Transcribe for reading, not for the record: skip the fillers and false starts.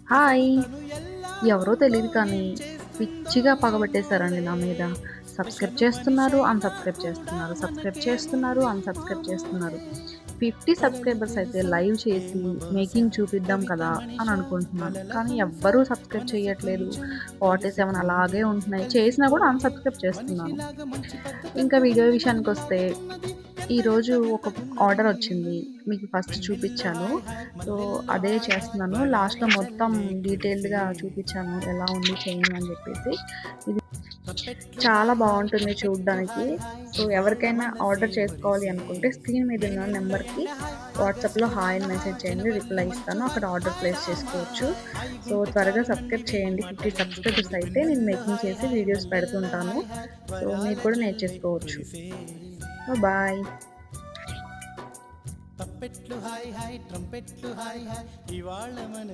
Hi! ఎవరో తెలీదు కానీ పిచ్చిగా పగబట్టేసారండి నా మీద. సబ్స్క్రైబ్ చేస్తున్నారు, అన్‌సబ్స్క్రైబ్ చేస్తున్నారు. సబ్స్క్రైబ్ చేస్తున్నారు, అన్‌సబ్స్క్రైబ్ చేస్తున్నారు. 50 సబ్స్క్రైబర్స్ అయితే లైవ్ చేసి మేకింగ్ చూపిద్దాం కదా అని అనుకుంటున్నాను. కానీ ఎవ్వరూ సబ్స్క్రైబ్ చేయట్లేదు. 47 అలాగే ఉంటున్నాయి. చేసినా కూడా అన్‌సబ్స్క్రైబ్ చేస్తున్నాను. ఇంకా వీడియో విషయానికొస్తే ఈరోజు ఒక ఆర్డర్ వచ్చింది. మీకు ఫస్ట్ చూపిచ్చాను. సో, అదే చేస్తున్నాను. లాస్ట్‌లో మొత్తం డీటెయిల్డ్‌గా చూపిచ్చాను. ఎలా ఉంది చైను అని జెప్పేసి. ఇది చాలా బావుంటుంది చూడ్డానికి. సో, ఎవరికైనా ఆర్డర్ చేసుకోవాలి అనుకుంటే స్క్రీన్ మీద ఉన్న నంబర్‌కి వాట్సాప్‌లో హాయ్ అని మెసేజ్ చేయండి. రిప్లై ఇస్తాను. అక్కడ ఆర్డర్ ప్లేస్ చేసుకోవచ్చు. సో, త్వరగా సబ్స్క్రైబ్ చేయండి. 50 సబ్స్క్రైబర్స్ అయితే నేను మేకింగ్ చేసి వీడియోస్ పెడుతుంటాను. సో, మీరు కూడా నేర్చేసుకోవచ్చు. బాయ్. తప్పెట్లు హాయ్ హాయ్ ట్రంపెట్లు హాయ్ హాయ్ ఇవాళ మన